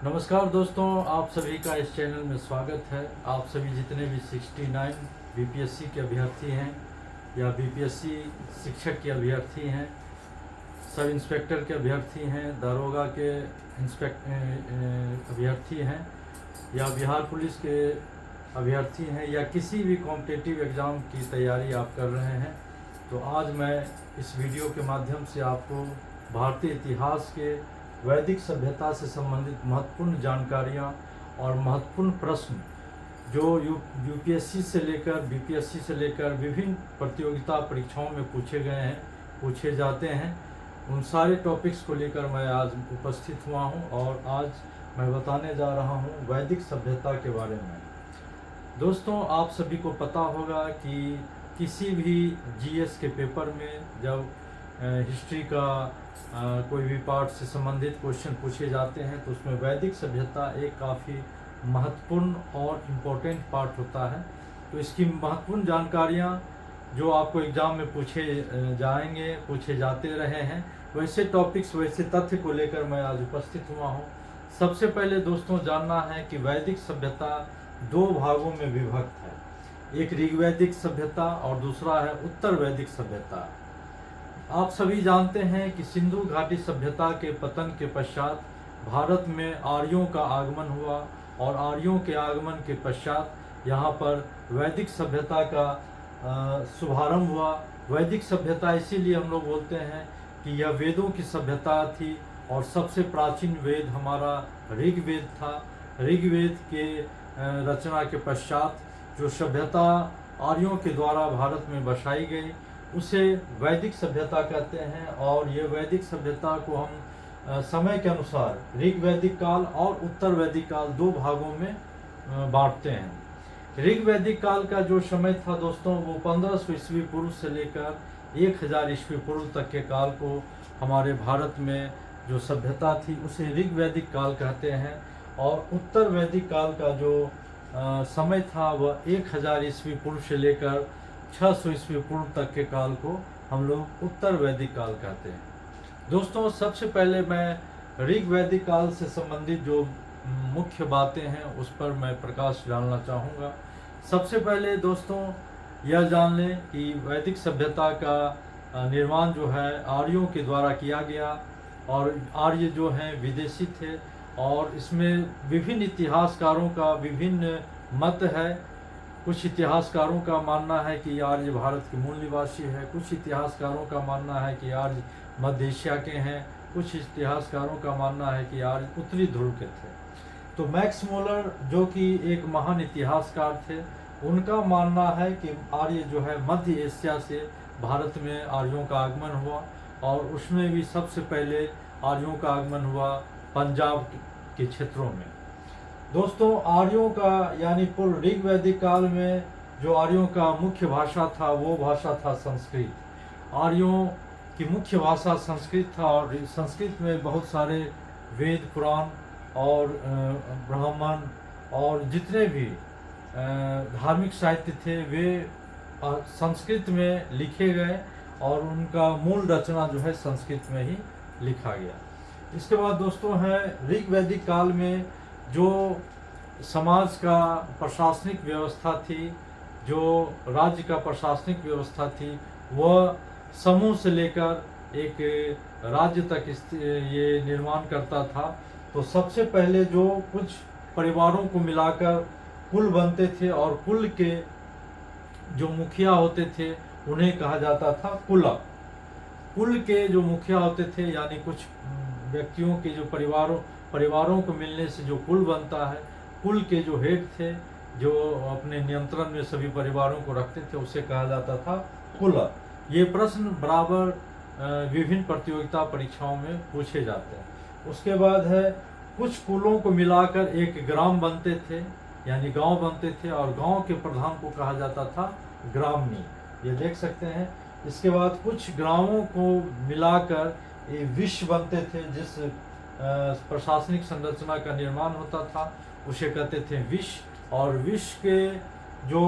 नमस्कार दोस्तों, आप सभी का इस चैनल में स्वागत है। आप सभी जितने भी 69 बीपीएससी के अभ्यर्थी हैं या बीपीएससी शिक्षक के अभ्यर्थी हैं, सब इंस्पेक्टर के अभ्यर्थी हैं, दारोगा के अभ्यर्थी हैं या बिहार पुलिस के अभ्यर्थी हैं या किसी भी कॉम्पिटिटिव एग्ज़ाम की तैयारी आप कर रहे हैं, तो आज मैं इस वीडियो के माध्यम से आपको भारतीय इतिहास के वैदिक सभ्यता से संबंधित महत्वपूर्ण जानकारियाँ और महत्वपूर्ण प्रश्न जो यूपीएससी से लेकर बीपीएससी से लेकर विभिन्न प्रतियोगिता परीक्षाओं में पूछे जाते हैं, उन सारे टॉपिक्स को लेकर मैं आज उपस्थित हुआ हूं और आज मैं बताने जा रहा हूं वैदिक सभ्यता के बारे में। दोस्तों, आप सभी को पता होगा कि किसी भी जीएस के पेपर में जब हिस्ट्री का कोई भी पार्ट से संबंधित क्वेश्चन पूछे जाते हैं तो उसमें वैदिक सभ्यता एक काफ़ी महत्वपूर्ण और इम्पोर्टेंट पार्ट होता है। तो इसकी महत्वपूर्ण जानकारियाँ जो आपको एग्ज़ाम में पूछे जाते रहे हैं, वैसे टॉपिक्स वैसे तथ्य को लेकर मैं आज उपस्थित हुआ हूँ। सबसे पहले दोस्तों जानना है कि वैदिक सभ्यता दो भागों में विभक्त है, एक ऋग्वैदिक सभ्यता और दूसरा है उत्तर वैदिक सभ्यता। आप सभी जानते हैं कि सिंधु घाटी सभ्यता के पतन के पश्चात भारत में आर्यों का आगमन हुआ और आर्यों के आगमन के पश्चात यहाँ पर वैदिक सभ्यता का शुभारंभ हुआ। वैदिक सभ्यता इसीलिए हम लोग बोलते हैं कि यह वेदों की सभ्यता थी और सबसे प्राचीन वेद हमारा ऋग्वेद था। ऋग्वेद के रचना के पश्चात जो सभ्यता आर्यों के द्वारा भारत में बसाई गई उसे वैदिक सभ्यता कहते हैं। और ये वैदिक सभ्यता को हम समय के अनुसार ऋग्वैदिक काल और उत्तर वैदिक काल दो भागों में बांटते हैं। ऋग्वैदिक काल का जो समय था दोस्तों, वो 1500 ईस्वी पूर्व से लेकर 1000 ईस्वी पूर्व तक के काल को हमारे भारत में जो सभ्यता थी उसे ऋग्वैदिक काल कहते हैं। और उत्तर वैदिक काल का जो समय था वह 1000 ईस्वी पूर्व से लेकर 600 ईस्वी पूर्व तक के काल को हम लोग उत्तर वैदिक काल कहते हैं। दोस्तों, सबसे पहले मैं ऋग्वैदिक काल से संबंधित जो मुख्य बातें हैं उस पर मैं प्रकाश डालना चाहूँगा। सबसे पहले दोस्तों यह जान लें कि वैदिक सभ्यता का निर्माण जो है आर्यों के द्वारा किया गया और आर्य जो हैं विदेशी थे और इसमें विभिन्न इतिहासकारों का विभिन्न मत है। कुछ इतिहासकारों का मानना है कि आर्य भारत के मूल निवासी है, कुछ इतिहासकारों का मानना है कि आर्य मध्य एशिया के हैं, कुछ इतिहासकारों का मानना है कि आर्य उत्तरी ध्रुव के थे। तो मैक्स मुलर जो कि एक महान इतिहासकार थे, उनका मानना है कि आर्य जो है मध्य एशिया से भारत में आर्यों का आगमन हुआ और उसमें भी सबसे पहले आर्यों का आगमन हुआ पंजाब के क्षेत्रों में। दोस्तों, आर्यों का यानी पूर्व ऋग्वैदिक काल में जो आर्यों का मुख्य भाषा था वो भाषा था संस्कृत। आर्यों की मुख्य भाषा संस्कृत था और संस्कृत में बहुत सारे वेद पुराण और ब्राह्मण और जितने भी धार्मिक साहित्य थे वे संस्कृत में लिखे गए और उनका मूल रचना जो है संस्कृत में ही लिखा गया। इसके बाद दोस्तों है ऋग्वैदिक काल में जो समाज का प्रशासनिक व्यवस्था थी, जो राज्य का प्रशासनिक व्यवस्था थी, वह समूह से लेकर एक राज्य तक ये निर्माण करता था। तो सबसे पहले जो कुछ परिवारों को मिलाकर कुल बनते थे और कुल के जो मुखिया होते थे उन्हें कहा जाता था कुला। कुल के जो मुखिया होते थे यानी कुछ व्यक्तियों के जो परिवारों को मिलने से जो कुल बनता है, कुल के जो हेड थे जो अपने नियंत्रण में सभी परिवारों को रखते थे उसे कहा जाता था कुला। ये प्रश्न बराबर विभिन्न प्रतियोगिता परीक्षाओं में पूछे जाते हैं। उसके बाद है कुछ कुलों को मिलाकर एक ग्राम बनते थे यानी गांव बनते थे और गांव के प्रधान को कहा जाता था ग्रामनी, ये देख सकते हैं। इसके बाद कुछ ग्रामों को मिलाकर ये विश्व बनते थे, जिस प्रशासनिक संरचना का निर्माण होता था उसे कहते थे विश्व। और विश्व के जो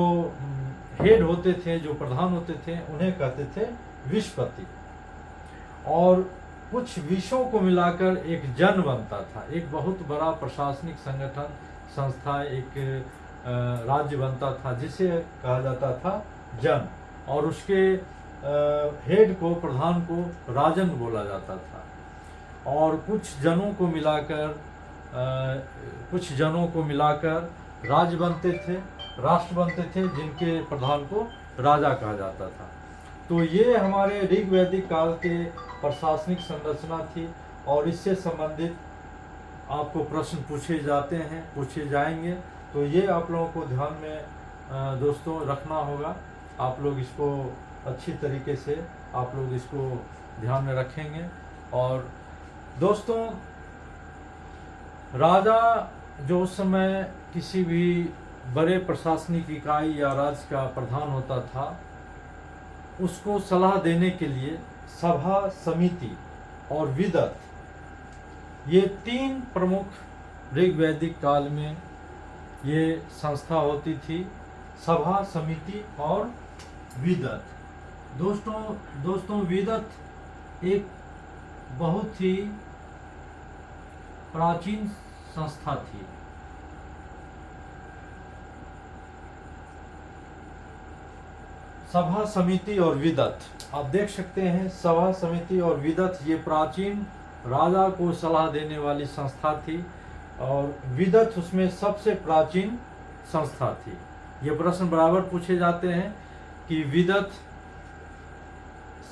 हेड होते थे, जो प्रधान होते थे, उन्हें कहते थे विश्वपति। और कुछ विषयों को मिलाकर एक जन बनता था, एक बहुत बड़ा प्रशासनिक संगठन संस्था, एक राज्य बनता था जिसे कहा जाता था जन, और उसके हेड को, प्रधान को राजन बोला जाता था। और कुछ जनों को मिलाकर राज्य बनते थे, राष्ट्र बनते थे, जिनके प्रधान को राजा कहा जाता था। तो ये हमारे ऋग्वैदिक काल के प्रशासनिक संरचना थी, और इससे संबंधित आपको प्रश्न पूछे जाएंगे। तो ये आप लोगों को ध्यान में दोस्तों रखना होगा। आप लोग इसको अच्छी तरीके से आप लोग इसको ध्यान में रखेंगे। और दोस्तों, राजा जो उस समय किसी भी बड़े प्रशासनिक इकाई या राज्य का प्रधान होता था, उसको सलाह देने के लिए सभा, समिति और विदत, ये 3 प्रमुख ऋग्वैदिक काल में ये संस्था होती थी, सभा, समिति और विदत। दोस्तों विदत एक बहुत ही प्राचीन संस्था थी। सभा, समिति और विदत, आप देख सकते हैं, सभा, समिति और विदत ये प्राचीन राजा को सलाह देने वाली संस्था थी, और विदत उसमें सबसे प्राचीन संस्था थी। ये प्रश्न बराबर पूछे जाते हैं कि विदत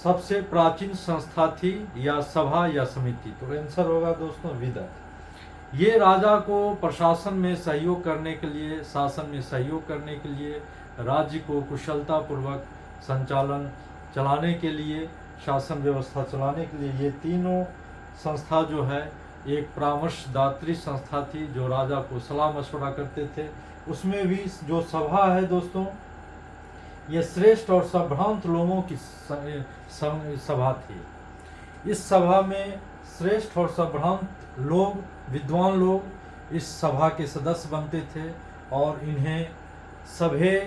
सबसे प्राचीन संस्था थी या सभा या समिति, तो आंसर होगा दोस्तों विदत। ये राजा को प्रशासन में सहयोग करने के लिए, शासन में सहयोग करने के लिए, राज्य को कुशलतापूर्वक चलाने के लिए, शासन व्यवस्था चलाने के लिए, ये तीनों संस्था जो है एक परामर्शदात्री संस्था थी, जो राजा को सलाह मशवरा करते थे। उसमें भी जो सभा है दोस्तों, ये श्रेष्ठ और संभ्रांत लोगों की सभा थी। इस सभा में श्रेष्ठ और संभ्रांत लोग, विद्वान लोग इस सभा के सदस्य बनते थे, और इन्हें सभे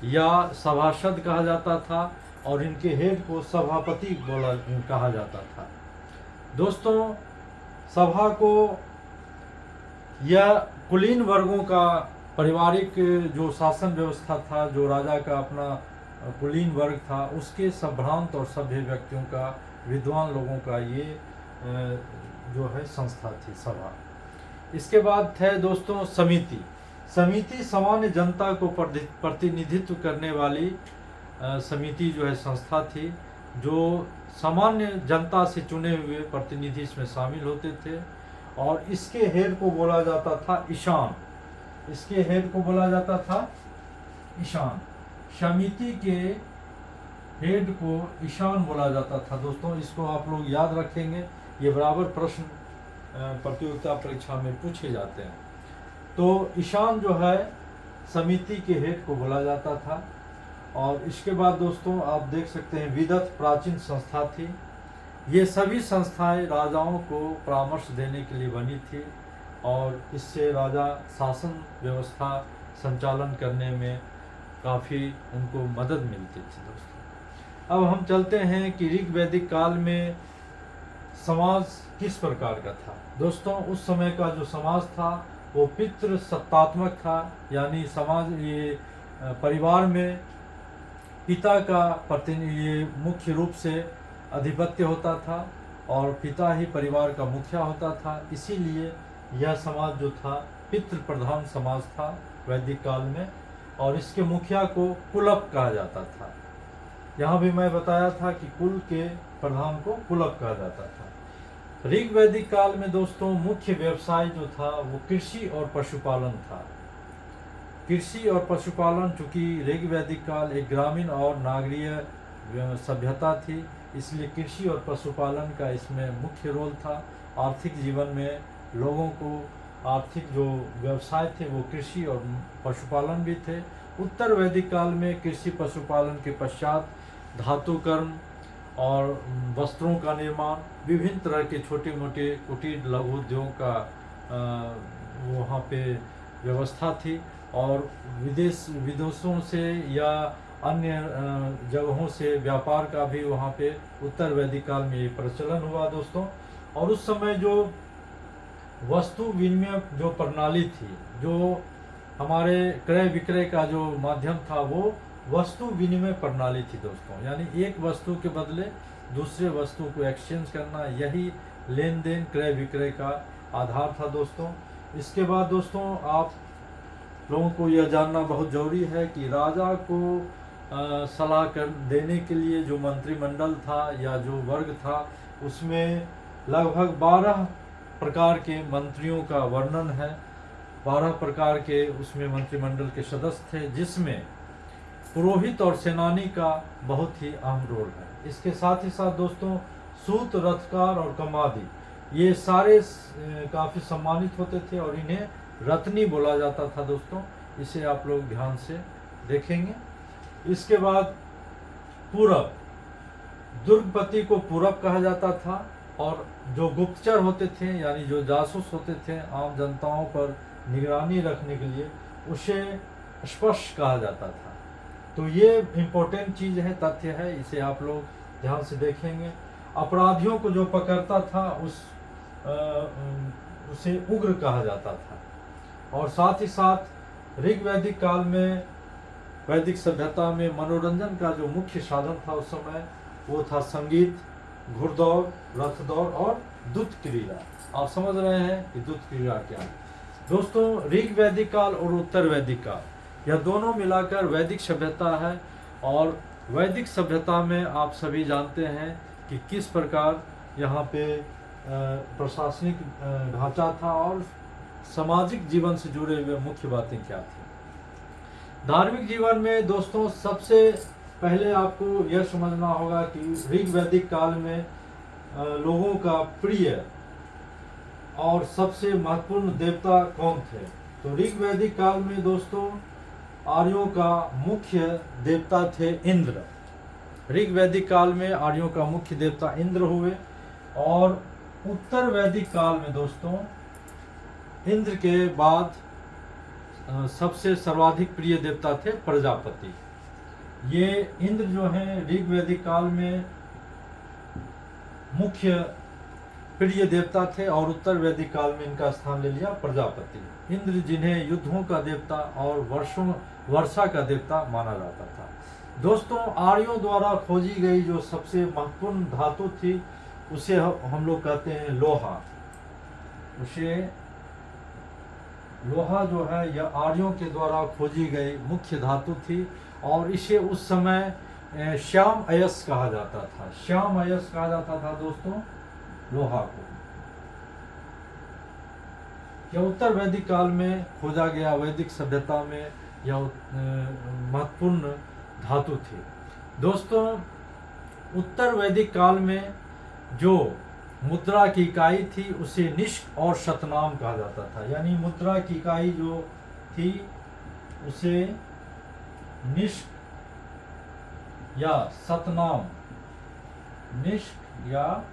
या सभासद कहा जाता था, और इनके हेड को सभापति कहा जाता था। दोस्तों, सभा को या कुलीन वर्गों का पारिवारिक जो शासन व्यवस्था था, जो राजा का अपना कुलीन वर्ग था, उसके संभ्रांत और सभ्य व्यक्तियों का, विद्वान लोगों का ये जो है संस्था थी, सभा। इसके बाद थे दोस्तों समिति। समिति सामान्य जनता को प्रतिनिधित्व करने वाली समिति जो है संस्था थी, जो सामान्य जनता से चुने हुए प्रतिनिधि इसमें शामिल होते थे, और इसके हेड को बोला जाता था ईशान। इसके हेड को बोला जाता था ईशान। समिति के हेड को ईशान बोला जाता था। दोस्तों, इसको आप लोग याद रखेंगे, ये बराबर प्रश्न प्रतियोगिता परीक्षा में पूछे जाते हैं। तो ईशान जो है समिति के हेड को बोला जाता था। और इसके बाद दोस्तों आप देख सकते हैं विदत प्राचीन संस्था थी। ये सभी संस्थाएं राजाओं को परामर्श देने के लिए बनी थी, और इससे राजा शासन व्यवस्था संचालन करने में काफ़ी उनको मदद मिलती थी। दोस्तों, अब हम चलते हैं कि ऋग्वैदिक काल में समाज किस प्रकार का था। दोस्तों, उस समय का जो समाज था वो पितृ सत्तात्मक था, यानी समाज ये परिवार में पिता का ये मुख्य रूप से आधिपत्य होता था, और पिता ही परिवार का मुखिया होता था। इसीलिए यह समाज जो था पितृ प्रधान समाज था वैदिक काल में, और इसके मुखिया को कुलप कहा जाता था। यहाँ भी मैं बताया था कि कुल के प्रधान को कुलप कहा जाता था। ऋग्वैदिक काल में दोस्तों मुख्य व्यवसाय जो था वो कृषि और पशुपालन था। कृषि और पशुपालन, चूँकि ऋग्वैदिक काल एक ग्रामीण और नागरीय सभ्यता थी, इसलिए कृषि और पशुपालन का इसमें मुख्य रोल था। आर्थिक जीवन में लोगों को आर्थिक जो व्यवसाय थे वो कृषि और पशुपालन भी थे। उत्तर वैदिक काल में कृषि पशुपालन के पश्चात धातु कर्म और वस्त्रों का निर्माण, विभिन्न तरह के छोटे मोटे कुटीर लघु उद्योग का वहाँ पे व्यवस्था थी, और विदेशों से या अन्य जगहों से व्यापार का भी वहाँ पे उत्तर वैदिक काल में प्रचलन हुआ दोस्तों। और उस समय जो वस्तु विनिमय जो प्रणाली थी, जो हमारे क्रय विक्रय का जो माध्यम था, वो वस्तु विनिमय प्रणाली थी दोस्तों। यानी एक वस्तु के बदले दूसरे वस्तु को एक्सचेंज करना, यही लेन देन क्रय विक्रय का आधार था दोस्तों। इसके बाद दोस्तों आप लोगों को यह जानना बहुत ज़रूरी है कि राजा को सलाह कर देने के लिए जो मंत्रिमंडल था या जो वर्ग था, उसमें लगभग 12 प्रकार के मंत्रियों का वर्णन है। 12 प्रकार के उसमें मंत्रिमंडल के सदस्य थे, जिसमें पुरोहित और सेनानी का बहुत ही अहम रोल है। इसके साथ ही साथ दोस्तों सूत, रथकार और कमादी, ये सारे काफ़ी सम्मानित होते थे और इन्हें रत्नी बोला जाता था दोस्तों। इसे आप लोग ध्यान से देखेंगे। इसके बाद पूरब, दुर्गपति को पूरब कहा जाता था, और जो गुप्तचर होते थे यानी जो जासूस होते थे आम जनताओं पर निगरानी रखने के लिए, उसे स्पर्श कहा जाता था। तो ये इम्पोर्टेंट चीज़ है, तथ्य है, इसे आप लोग ध्यान से देखेंगे। अपराधियों को जो पकड़ता था उसे उग्र कहा जाता था। और साथ ही साथ ऋग वैदिक काल में, वैदिक सभ्यता में मनोरंजन का जो मुख्य साधन था उस समय, वो था संगीत, घुड़दौड़, रथ दौड़ और दूत क्रीड़ा। आप समझ रहे हैं कि दूत क्रीड़ा क्या है दोस्तों। ऋग वैदिक काल और उत्तर वैदिक काल, यह दोनों मिलाकर वैदिक सभ्यता है। और वैदिक सभ्यता में आप सभी जानते हैं कि किस प्रकार यहाँ पे प्रशासनिक ढांचा था और सामाजिक जीवन से जुड़े हुए मुख्य बातें क्या थी। धार्मिक जीवन में दोस्तों सबसे पहले आपको यह समझना होगा कि ऋग वैदिक काल में लोगों का प्रिय और सबसे महत्वपूर्ण देवता कौन थे। तो ऋग वैदिक काल में दोस्तों आर्यों का मुख्य देवता थे इंद्र। ऋग वैदिक काल में आर्यों का मुख्य देवता इंद्र हुए। और उत्तर वैदिक काल में दोस्तों इंद्र के बाद सबसे सर्वाधिक प्रिय देवता थे प्रजापति। ये इंद्र जो हैं ऋग वैदिक काल में मुख्य प्रिय देवता थे और उत्तर वैदिक काल में इनका स्थान ले लिया प्रजापति। इंद्र जिन्हें युद्धों का देवता और वर्षा का देवता माना जाता था। दोस्तों आर्यों द्वारा खोजी गई जो सबसे महत्वपूर्ण धातु थी, उसे हम लोग कहते हैं लोहा। उसे लोहा जो है यह आर्यों के द्वारा खोजी गई मुख्य धातु थी। और इसे उस समय श्याम अयस कहा जाता था। श्याम अयस कहा जाता था दोस्तों लोहा को। यह उत्तर वैदिक काल में खोजा गया वैदिक सभ्यता में यह महत्वपूर्ण धातु थी। दोस्तों उत्तर वैदिक काल में जो मुद्रा की इकाई थी उसे निष्क और शतनाम कहा जाता था। यानी मुद्रा की इकाई जो थी उसे निष्क या शतनाम, निष्क या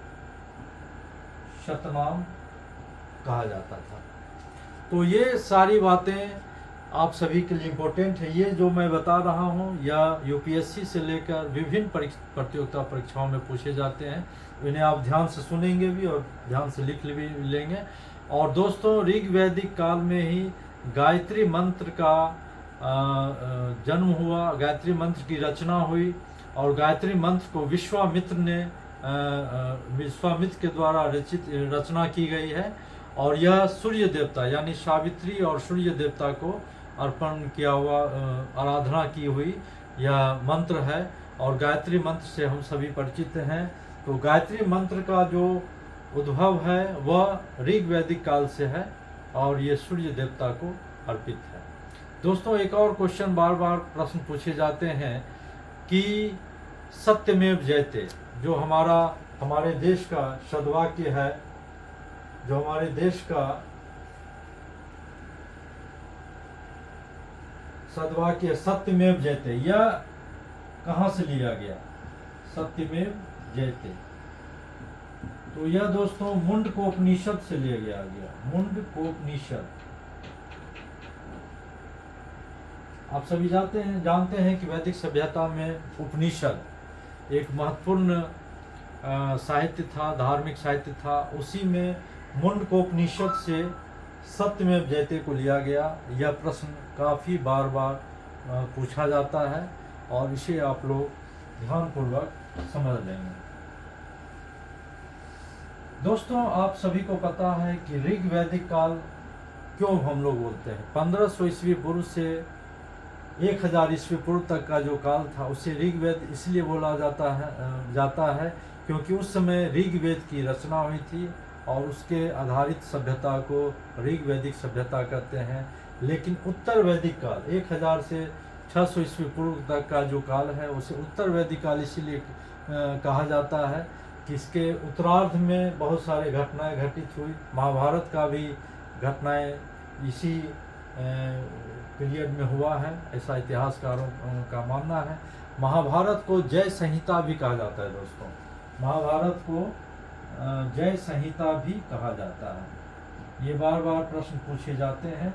शतनाम कहा जाता था। तो ये सारी बातें आप सभी के लिए इम्पोर्टेंट है। ये जो मैं बता रहा हूँ या यूपीएससी से लेकर विभिन्न प्रतियोगिता परीक्षाओं में पूछे जाते हैं, इन्हें आप ध्यान से सुनेंगे भी और ध्यान से लिख भी लेंगे। और दोस्तों ऋग वैदिक काल में ही गायत्री मंत्र का जन्म हुआ, गायत्री मंत्र की रचना हुई। और गायत्री मंत्र को विश्वामित्र के द्वारा रचना की गई है। और यह सूर्य देवता यानी सावित्री और सूर्य देवता को अर्पण किया हुआ, आराधना की हुई यह मंत्र है। और गायत्री मंत्र से हम सभी परिचित हैं। तो गायत्री मंत्र का जो उद्भव है वह ऋग वैदिक काल से है और ये सूर्य देवता को अर्पित है। दोस्तों एक और क्वेश्चन बार बार प्रश्न पूछे जाते हैं कि सत्यमेव जयते जो हमारे देश का सद्वाक्य है, जो हमारे देश का सद्वाक्य सत्यमेव जयते, यह कहाँ से लिया गया? सत्यमेव जयते, तो यह दोस्तों मुंडकोपनिषद से लिया गया। मुंडकोपनिषद आप सभी जानते हैं कि वैदिक सभ्यता में उपनिषद एक महत्वपूर्ण साहित्य था, धार्मिक साहित्य था। उसी में मुंडकोपनिषद से सत्यमेव जयते को लिया गया। यह प्रश्न काफ़ी बार पूछा जाता है और इसे आप लोग ध्यानपूर्वक समझ लेंगे। दोस्तों, आप सभी को पता है कि ऋग वैदिक काल क्यों हम लोग बोलते हैं। 1500 ईस्वी पूर्व से 1000 ईस्वी पूर्व तक का जो काल था उसे ऋग्वेद इसलिए बोला जाता है क्योंकि उस समय ऋग्वेद की रचना हुई थी और उसके आधारित सभ्यता को ऋग्वैदिक सभ्यता कहते हैं। लेकिन उत्तर वैदिक काल 1000 से 600 ईस्वी पूर्व तक का जो काल है उसे उत्तर वैदिक काल इसीलिए कहा जाता है कि इसके उत्तरार्ध में बहुत सारे घटनाएं घटित हुई। महाभारत का भी घटनाएं इसी पीरियड में हुआ है, ऐसा इतिहासकारों का मानना है। महाभारत को जय संहिता भी कहा जाता है। दोस्तों, महाभारत को जय संहिता भी कहा जाता है। ये बार बार प्रश्न पूछे जाते हैं,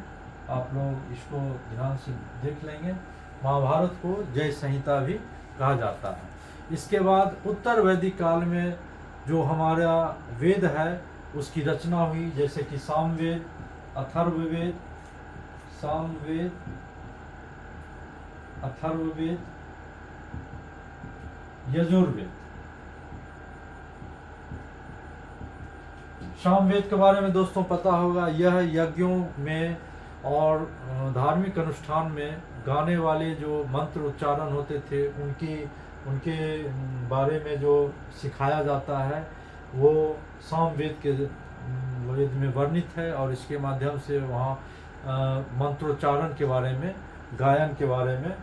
आप लोग इसको ध्यान से देख लेंगे। महाभारत को जय संहिता भी कहा जाता है। इसके बाद उत्तर वैदिक काल में जो हमारा वेद है उसकी रचना हुई, जैसे कि सामवेद, अथर्ववेद, अथर्ववेद, यजुर्वेद। सामवेद के बारे में दोस्तों पता होगा, यह यज्ञों में और धार्मिक अनुष्ठान में गाने वाले जो मंत्र उच्चारण होते थे उनके बारे में जो सिखाया जाता है वो सामवेद के वेद में वर्णित है और इसके माध्यम से वहाँ मंत्रोच्चारण के बारे में, गायन के बारे में,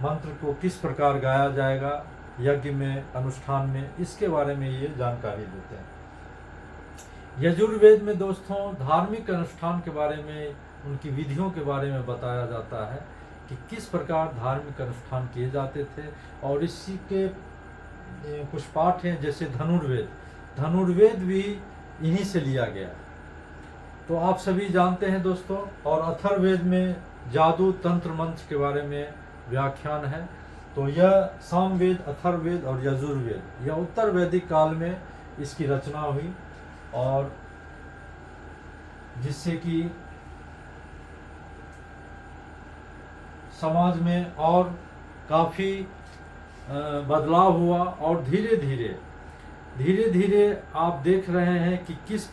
मंत्र को किस प्रकार गाया जाएगा यज्ञ में, अनुष्ठान में, इसके बारे में ये जानकारी देते हैं। यजुर्वेद में दोस्तों धार्मिक अनुष्ठान के बारे में, उनकी विधियों के बारे में बताया जाता है कि किस प्रकार धार्मिक अनुष्ठान किए जाते थे। और इसी के कुछ पाठ हैं, जैसे धनुर्वेद भी इन्हीं से लिया गया है, तो आप सभी जानते हैं दोस्तों। और अथर्ववेद में जादू, तंत्र, मंत्र के बारे में व्याख्यान है। तो यह सामवेद, अथर्ववेद और यजुर्वेद यह उत्तर वैदिक काल में इसकी रचना हुई और जिससे कि समाज में और काफ़ी बदलाव हुआ। और धीरे धीरे आप देख रहे हैं कि किस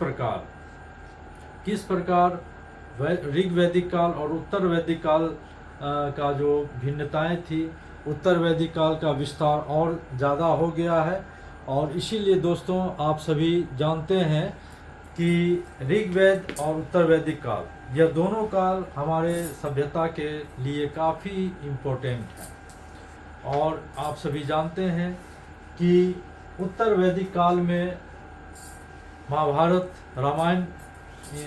प्रकार ऋग वैदिक काल और उत्तर वैदिक काल का जो भिन्नताएं थी, उत्तर वैदिक काल का विस्तार और ज़्यादा हो गया है। और इसीलिए दोस्तों आप सभी जानते हैं कि ऋग्वेद और उत्तर वैदिक काल, यह दोनों काल हमारे सभ्यता के लिए काफ़ी इम्पोर्टेंट है। और आप सभी जानते हैं कि उत्तर वैदिक काल में महाभारत, रामायण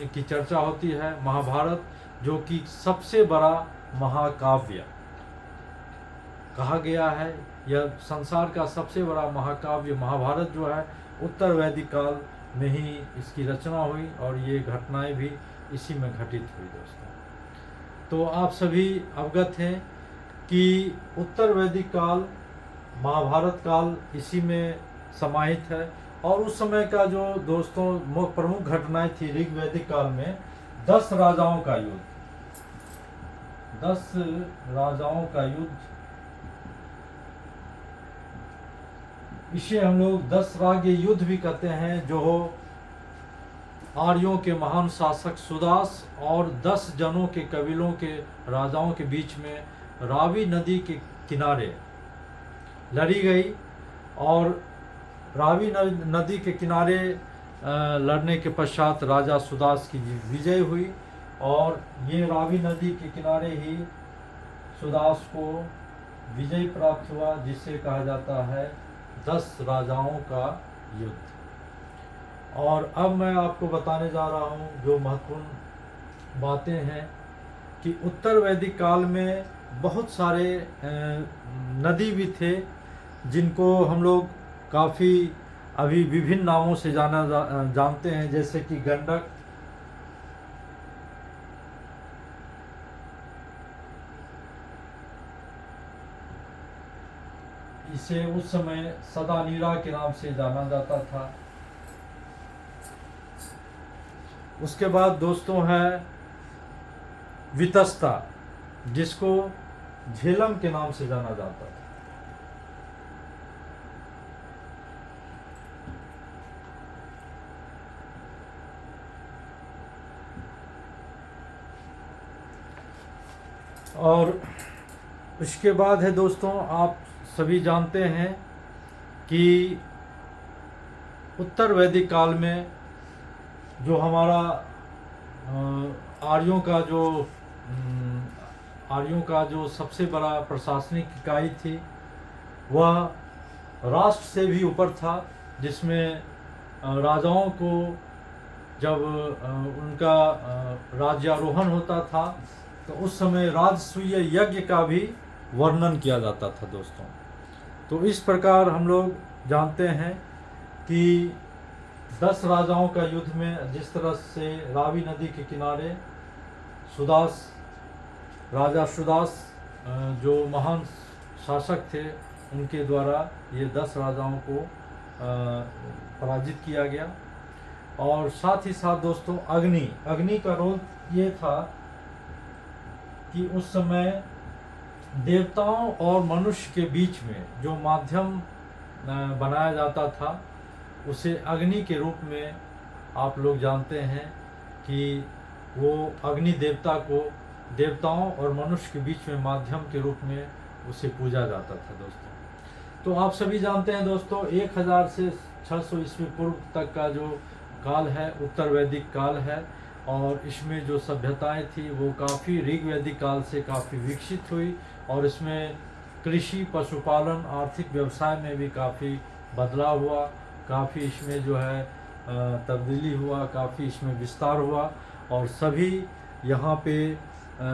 की चर्चा होती है। महाभारत जो कि सबसे बड़ा महाकाव्य कहा गया है, यह संसार का सबसे बड़ा महाकाव्य महाभारत जो है उत्तर वैदिक काल में ही इसकी रचना हुई और ये घटनाएं भी इसी में घटित हुई दोस्तों। तो आप सभी अवगत हैं कि उत्तर वैदिक काल, महाभारत काल इसी में समाहित है। और उस समय का जो दोस्तों प्रमुख घटनाएं थी ऋग वैदिक काल में, 10 राजाओं का युद्ध, 10 राजाओं का युद्ध, इसे हम लोग 10 राग युद्ध भी कहते हैं, जो आर्यों के महान शासक सुदास और 10 जनों के कबीलों के राजाओं के बीच में रावी नदी के किनारे लड़ी गई। और रावी नदी के किनारे लड़ने के पश्चात राजा सुदास की विजय हुई और ये रावी नदी के किनारे ही सुदास को विजय प्राप्त हुआ, जिसे कहा जाता है 10 राजाओं का युद्ध। और अब मैं आपको बताने जा रहा हूँ जो महत्वपूर्ण बातें हैं कि उत्तर वैदिक काल में बहुत सारे नदी भी थे जिनको हम लोग काफ़ी अभी विभिन्न नामों से जानते हैं, जैसे कि गंडक, इसे उस समय सदानीरा के नाम से जाना जाता था। उसके बाद दोस्तों है वितस्ता, जिसको झेलम के नाम से जाना जाता था। और उसके बाद है दोस्तों, आप सभी जानते हैं कि उत्तर वैदिक काल में जो हमारा आर्यों का जो सबसे बड़ा प्रशासनिक इकाई थी, वह राष्ट्र से भी ऊपर था, जिसमें राजाओं को जब उनका राज्यारोहण होता था तो उस समय राजसूय यज्ञ का भी वर्णन किया जाता था दोस्तों। तो इस प्रकार हम लोग जानते हैं कि 10 राजाओं का युद्ध में जिस तरह से रावी नदी के किनारे राजा सुदास जो महान शासक थे, उनके द्वारा ये 10 राजाओं को पराजित किया गया। और साथ ही साथ दोस्तों अग्नि का रोल ये था कि उस समय देवताओं और मनुष्य के बीच में जो माध्यम बनाया जाता था, उसे अग्नि के रूप में आप लोग जानते हैं कि वो अग्नि देवता को देवताओं और मनुष्य के बीच में माध्यम के रूप में उसे पूजा जाता था दोस्तों। तो आप सभी जानते हैं दोस्तों, 1000 से 600 ईस्वी पूर्व तक का जो काल है उत्तर वैदिक काल है, और इसमें जो सभ्यताएं थी वो काफ़ी ऋग वैदिक काल से काफ़ी विकसित हुई, और इसमें कृषि, पशुपालन, आर्थिक व्यवसाय में भी काफ़ी बदलाव हुआ, काफ़ी इसमें जो है तब्दीली हुआ, काफ़ी इसमें विस्तार हुआ। और सभी यहाँ पे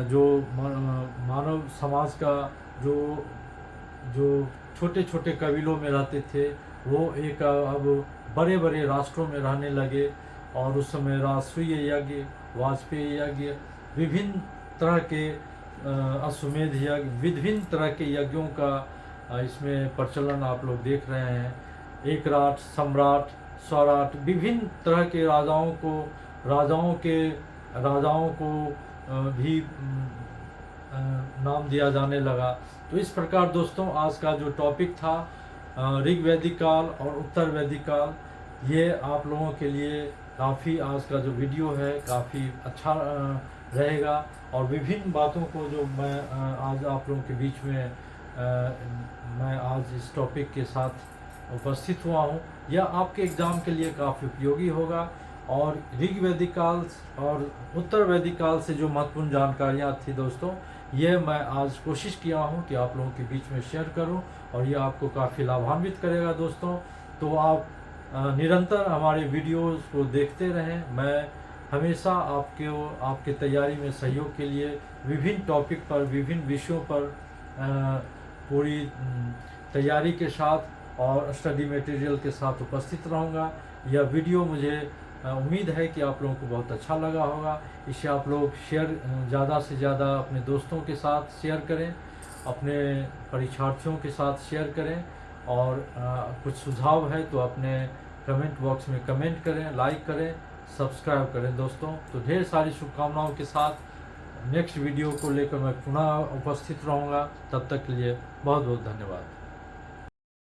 जो मानव समाज का जो छोटे छोटे कबीलों में रहते थे, वो एक अब बड़े बड़े राष्ट्रों में रहने लगे। और उस समय राजसूय यज्ञ, वाजपेयी यज्ञ, विभिन्न तरह के अश्वमेध यज्ञ, विभिन्न तरह के यज्ञों का इसमें प्रचलन आप लोग देख रहे हैं। एकराट, सम्राट, स्वराट, विभिन्न तरह के राजाओं को भी नाम दिया जाने लगा। तो इस प्रकार दोस्तों आज का जो टॉपिक था ऋग वैदिक काल और उत्तर वैदिक काल, ये आप लोगों के लिए काफ़ी आज का जो वीडियो है काफ़ी अच्छा रहेगा। और विभिन्न बातों को जो मैं आज आप लोगों के बीच में मैं आज इस टॉपिक के साथ उपस्थित हुआ हूँ, यह आपके एग्ज़ाम के लिए काफ़ी उपयोगी होगा। और ऋग वैदिक काल और उत्तर वैदिक काल से जो महत्वपूर्ण जानकारियाँ थी दोस्तों, ये मैं आज कोशिश किया हूँ कि आप लोगों के बीच में शेयर करूँ, और ये आपको काफ़ी लाभान्वित करेगा दोस्तों। तो आप निरंतर हमारे वीडियोस को देखते रहें। मैं हमेशा आपके तैयारी में सहयोग के लिए विभिन्न टॉपिक पर, विभिन्न विषयों पर पूरी तैयारी के साथ और स्टडी मटेरियल के साथ उपस्थित रहूँगा। यह वीडियो मुझे उम्मीद है कि आप लोगों को बहुत अच्छा लगा होगा। इसे आप लोग शेयर ज़्यादा से ज़्यादा अपने दोस्तों के साथ शेयर करें, अपने परीक्षार्थियों के साथ शेयर करें, और कुछ सुझाव है तो अपने कमेंट बॉक्स में कमेंट करें, लाइक करें, सब्सक्राइब करें दोस्तों। तो ढेर सारी शुभकामनाओं के साथ नेक्स्ट वीडियो को लेकर मैं पुनः उपस्थित रहूँगा। तब तक के लिए बहुत बहुत धन्यवाद।